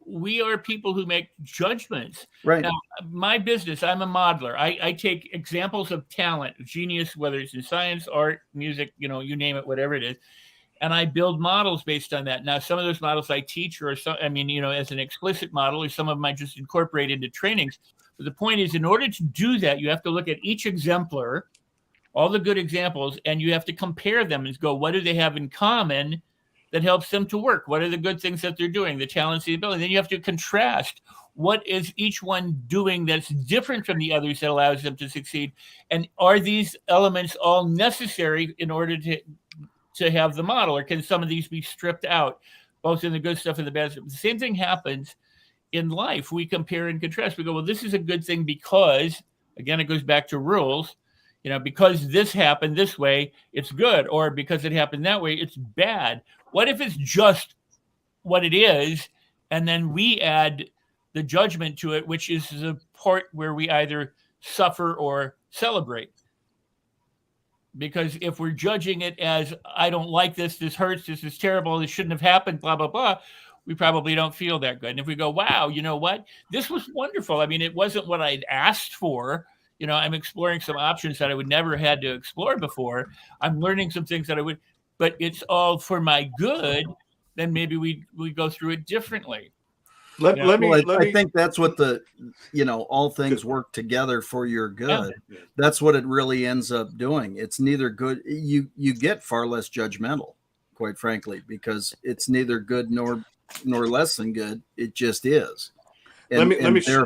we are people who make judgments. Right. Now, my business, I'm a modeler. I take examples of talent, genius, whether it's in science, art, music, you know, you name it, whatever it is. And I build models based on that. Now, some of those models I teach, or some, I mean, you know, as an explicit model, or some of them I just incorporate into trainings. But the point is, in order to do that, you have to look at each exemplar, all the good examples, and you have to compare them and go, what do they have in common that helps them to work? What are the good things that they're doing, the talents, the ability? Then you have to contrast what is each one doing that's different from the others that allows them to succeed. And are these elements all necessary in order to have the model, or can some of these be stripped out, both in the good stuff and the bad stuff? The same thing happens in life. We compare and contrast. We go, well, this is a good thing because, again, it goes back to rules. You know, because this happened this way, it's good, or because it happened that way, it's bad. What if it's just what it is, and then we add the judgment to it, which is the part where we either suffer or celebrate? Because if we're judging it as, I don't like this, this hurts, this is terrible, this shouldn't have happened, blah, blah, blah, we probably don't feel that good. And if we go, wow, you know what? This was wonderful. I mean, it wasn't what I'd asked for. You know, I'm exploring some options that I would never had to explore before. I'm learning some things that I would, but it's all for my good. Then maybe we go through it differently. Let me I think that's what all things work together for your good. Yeah. That's what it really ends up doing. It's neither good. You get far less judgmental, quite frankly, because it's neither good nor less than good. It just is. Let me share.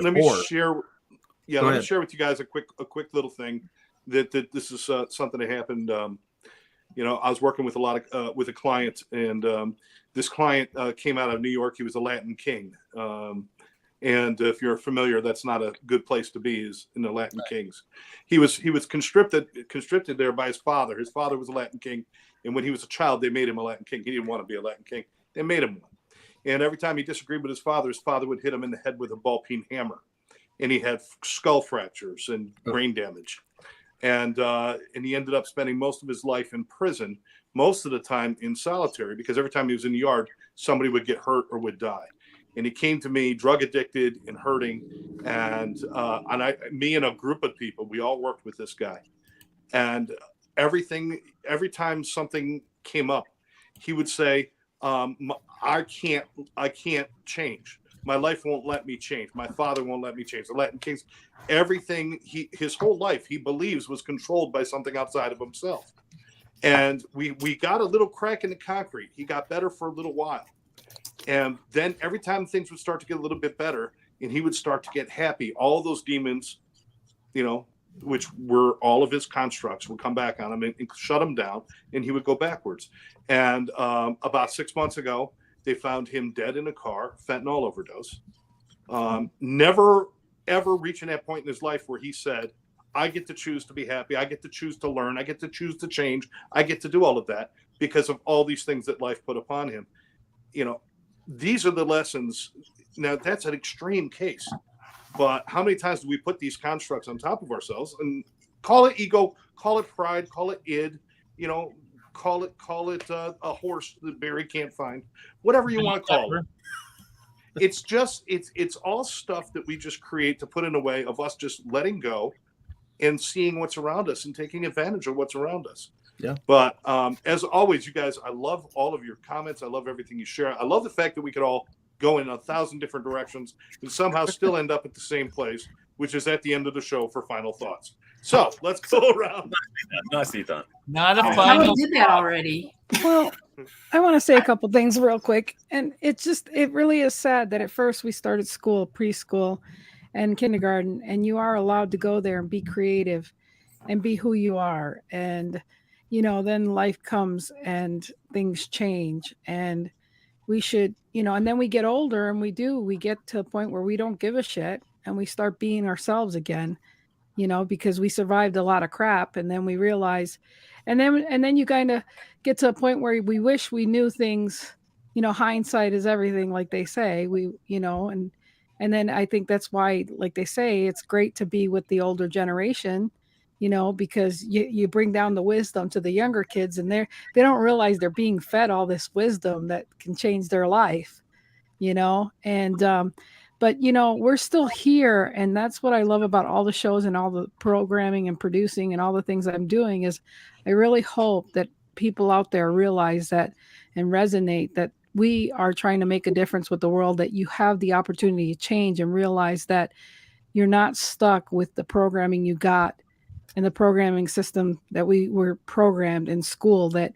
Yeah, let me ahead. share with you guys a quick little thing that this is something that happened. I was working with with a client, and this client came out of New York. He was a Latin king, and if you're familiar, that's not a good place to be. Is in the Latin kings. He was conscripted there by his father. His father was a Latin king, and when he was a child, they made him a Latin king. He didn't want to be a Latin king. They made him one. And every time he disagreed with his father would hit him in the head with a ball-peen hammer, and he had skull fractures and brain damage. And he ended up spending most of his life in prison, most of the time in solitary, because every time he was in the yard, somebody would get hurt or would die. And he came to me, drug addicted and hurting, and me and a group of people, we all worked with this guy. And every time something came up, he would say, I can't change. My life won't let me change. My father won't let me change. The Latin kings, everything his whole life he believes was controlled by something outside of himself. And we got a little crack in the concrete. He got better for a little while. And then every time things would start to get a little bit better and he would start to get happy, all those demons, which were all of his constructs, would come back on him and shut him down, and he would go backwards. And about 6 months ago, they found him dead in a car, fentanyl overdose. Never, ever reaching that point in his life where he said, I get to choose to be happy. I get to choose to learn. I get to choose to change. I get to do all of that because of all these things that life put upon him. These are the lessons. Now, that's an extreme case. But how many times do we put these constructs on top of ourselves and call it ego, call it pride, call it id, call it a horse that Barry can't find, whatever you want to call it. It's just, it's all stuff that we just create to put in a way of us just letting go and seeing what's around us and taking advantage of what's around us. Yeah. But as always, you guys, I love all of your comments. I love everything you share. I love the fact that we could all go in 1,000 different directions and somehow still end up at the same place, which is at the end of the show for final thoughts. So let's go around. Nicely done. Not a I final. did that already. Well, I want to say a couple things real quick. And it really is sad that at first we started school, preschool and kindergarten, and you are allowed to go there and be creative and be who you are. And, then life comes and things change, and we should, and then we get older and we get to a point where we don't give a shit and we start being ourselves again, because we survived a lot of crap. And then we realize, and then you kind of get to a point where we wish we knew things, hindsight is everything, like they say, and then I think that's why, like they say, it's great to be with the older generation, because you bring down the wisdom to the younger kids, and they don't realize they're being fed all this wisdom that can change their life, and but we're still here, and that's what I love about all the shows and all the programming and producing and all the things I'm doing. Is I really hope that people out there realize that and resonate that we are trying to make a difference with the world, that you have the opportunity to change and realize that you're not stuck with the programming you got and the programming system that we were programmed in school, that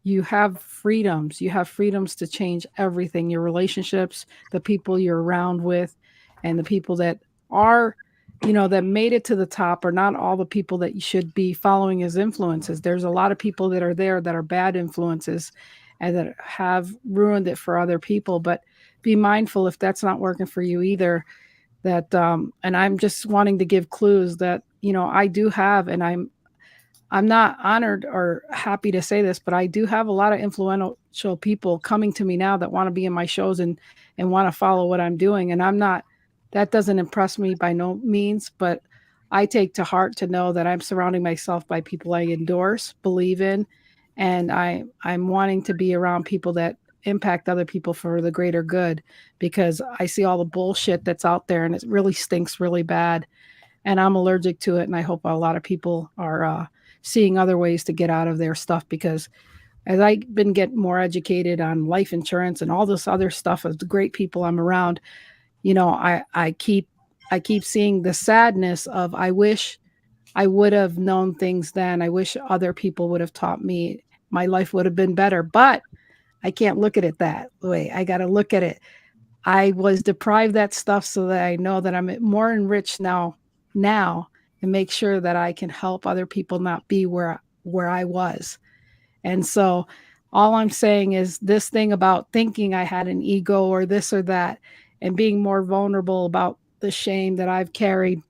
you have freedoms. You have freedoms to change everything, your relationships, the people you're around with, and the people that are, that made it to the top are not all the people that you should be following as influences. There's a lot of people that are there that are bad influences and that have ruined it for other people. But be mindful if that's not working for you either, that, and I'm just wanting to give clues that, I do have, and I'm not honored or happy to say this, but I do have a lot of influential people coming to me now that want to be in my shows and want to follow what I'm doing. And that doesn't impress me by no means, but I take to heart to know that I'm surrounding myself by people I endorse, believe in, and I'm wanting to be around people that impact other people for the greater good, because I see all the bullshit that's out there and it really stinks really bad. And I'm allergic to it. And I hope a lot of people are seeing other ways to get out of their stuff, because as I've been getting more educated on life insurance and all this other stuff of the great people I'm around, you know, I keep seeing the sadness of, I wish I would have known things then. I wish other people would have taught me. My life would have been better, but I can't look at it that way. I got to look at it. I was deprived that stuff so that I know that I'm more enriched now, and make sure that I can help other people not be where I was. And so all I'm saying is this thing about thinking I had an ego or this or that, and being more vulnerable about the shame that I've carried,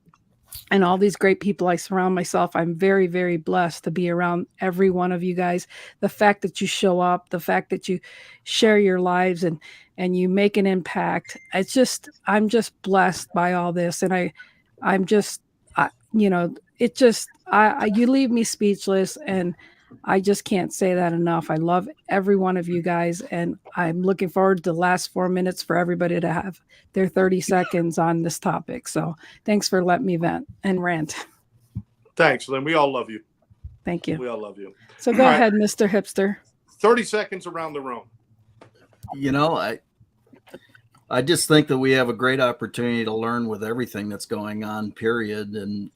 and all these great people I surround myself. I'm very, very blessed to be around every one of you guys. The fact that you show up, the fact that you share your lives and you make an impact. I'm just blessed by all this. And I'm just, you know, it just, you leave me speechless, and I just can't say that enough. I love every one of you guys, and I'm looking forward to the last 4 minutes for everybody to have their 30 seconds on this topic. So thanks for letting me vent and rant. Thanks, Lynn. We all love you. Thank you. We all love you. So go ahead, Mr. Hipster. 30 seconds around the room. You know, I just think that we have a great opportunity to learn with everything that's going on, period. And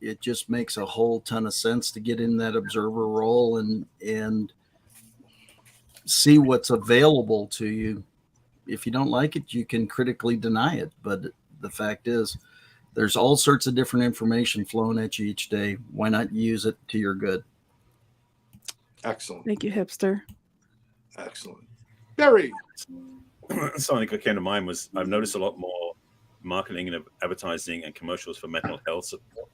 it just makes a whole ton of sense to get in that observer role and see what's available to you. If you don't like it, you can critically deny it. But the fact is, there's all sorts of different information flowing at you each day. Why not use it to your good? Excellent. Thank you, Hipster. Excellent. Barry. Something that came to mind was I've noticed a lot more marketing and advertising and commercials for mental health support.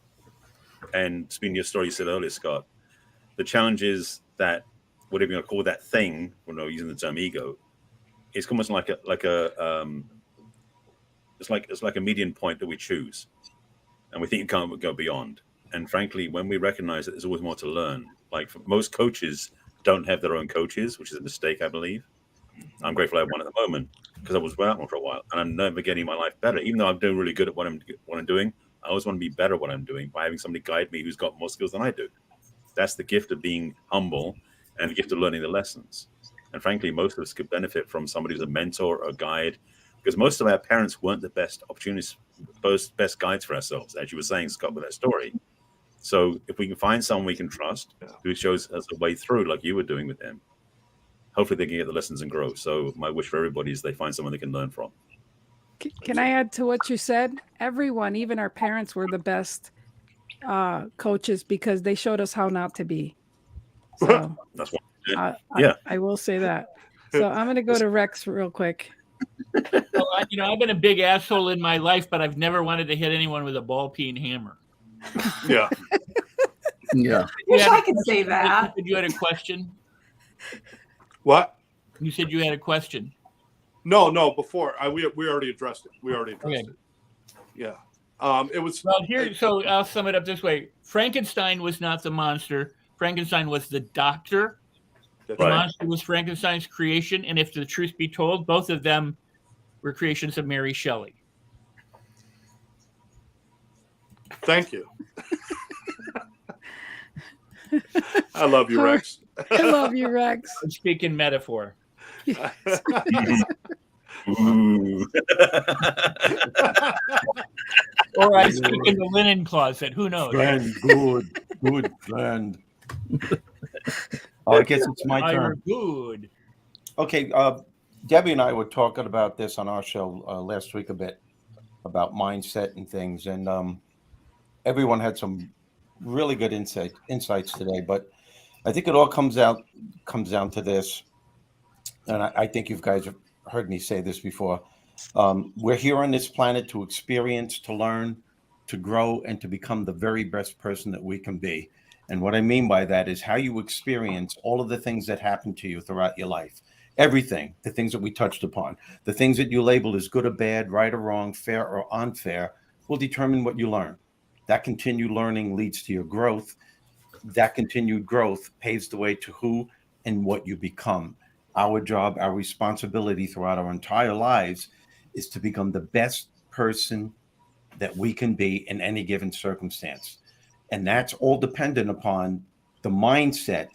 And speaking of your story you said earlier, Scott, the challenge is that whatever you're going to call that thing, using the term ego, it's almost like it's like a median point that we choose, and we think it can't go beyond. And frankly, when we recognize that there's always more to learn, like most coaches don't have their own coaches, which is a mistake, I believe. I'm grateful I have one at the moment because I was without one for a while, and I'm never getting my life better. Even though I'm doing really good at what I'm doing, I always want to be better at what I'm doing by having somebody guide me who's got more skills than I do. That's the gift of being humble and the gift of learning the lessons. And frankly, most of us could benefit from somebody who's a mentor or a guide, because most of our parents weren't the best opportunities, best guides for ourselves, as you were saying, Scott, with that story. So if we can find someone we can trust who shows us a way through, like you were doing with him, hopefully they can get the lessons and grow. So my wish for everybody is they find someone they can learn from. Can I add to what you said? Everyone, even our parents, were the best coaches because they showed us how not to be. So that's what. I will say that. So I'm going to go to Rex real quick. Well, I've been a big asshole in my life, but I've never wanted to hit anyone with a ball peen hammer. Yeah. Yeah. Wish I could say that. You had a question? What? You said you had a question. No. Before we already addressed it. It. Yeah. It was. Well, here. So I'll sum it up this way: Frankenstein was not the monster. Frankenstein was the doctor. The monster was Frankenstein's creation, and if the truth be told, both of them were creations of Mary Shelley. Thank you. I love you, Rex. I love you, Rex. I'm speaking metaphor. Or I speak in the linen closet. Who knows? Friend, good friend. I guess it's my turn. Good. Okay, Debbie and I were talking about this on our show last week a bit about mindset and things, and everyone had some really good insights today. But I think it all comes down to this, and I think you guys have heard me say this before. We're here on this planet to experience, to learn, to grow, and to become the very best person that we can be. And what I mean by that is how you experience all of the things that happen to you throughout your life. Everything, the things that we touched upon, the things that you label as good or bad, right or wrong, fair or unfair, will determine what you learn. That continued learning leads to your growth. That continued growth paves the way to who and what you become. Our job, our responsibility throughout our entire lives is to become the best person that we can be in any given circumstance. And that's all dependent upon the mindset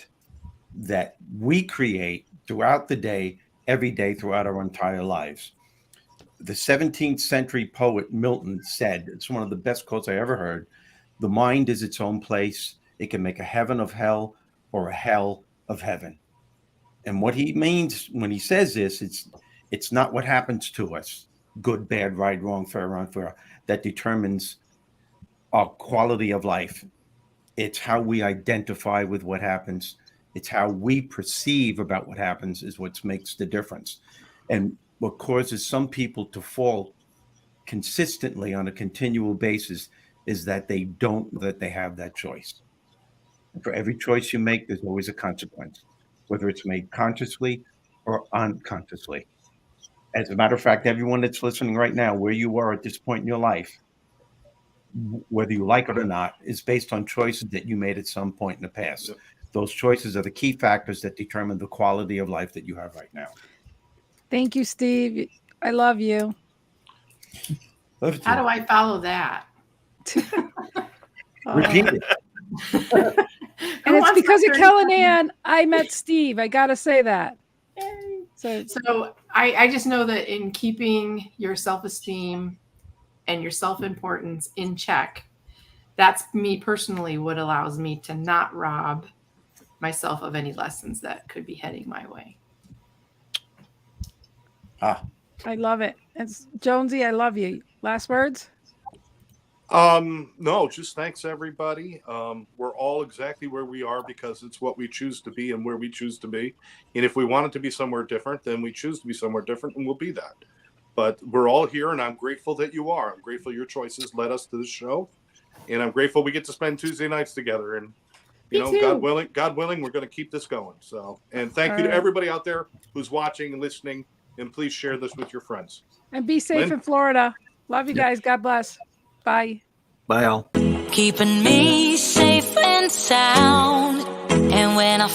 that we create throughout the day, every day, throughout our entire lives. The 17th century poet Milton said, it's one of the best quotes I ever heard, the mind is its own place. It can make a heaven of hell or a hell of heaven. And what he means when he says this, it's not what happens to us, good, bad, right, wrong, fair, unfair, that determines our quality of life. It's how we identify with what happens. It's how we perceive about what happens is what makes the difference. And what causes some people to fall consistently on a continual basis is that they have that choice. And for every choice you make, there's always a consequence, whether it's made consciously or unconsciously. As a matter of fact, everyone that's listening right now, where you are at this point in your life, whether you like it or not, is based on choices that you made at some point in the past. Yep. Those choices are the key factors that determine the quality of life that you have right now. Thank you, Steve. I love you. How do I follow that? Repeat it. And it's because of Kellyanne I met Steve. I got to say that. So I just know that in keeping your self-esteem and your self-importance in check, that's me personally what allows me to not rob myself of any lessons that could be heading my way. I love it. It's Jonesy, I love you. Last words? No, just thanks everybody. We're all exactly where we are because it's what we choose to be and where we choose to be. And if we wanted to be somewhere different, then we choose to be somewhere different and we'll be that. But we're all here and I'm grateful that you are. I'm grateful your choices led us to this show. And I'm grateful we get to spend Tuesday nights together. And God willing, we're going to keep this going. So, and thank you to everybody out there who's watching and listening. And please share this with your friends. And be safe Lynn? in Florida. Love you guys. God bless. Bye. Bye, all. Keeping me safe and sound. And when I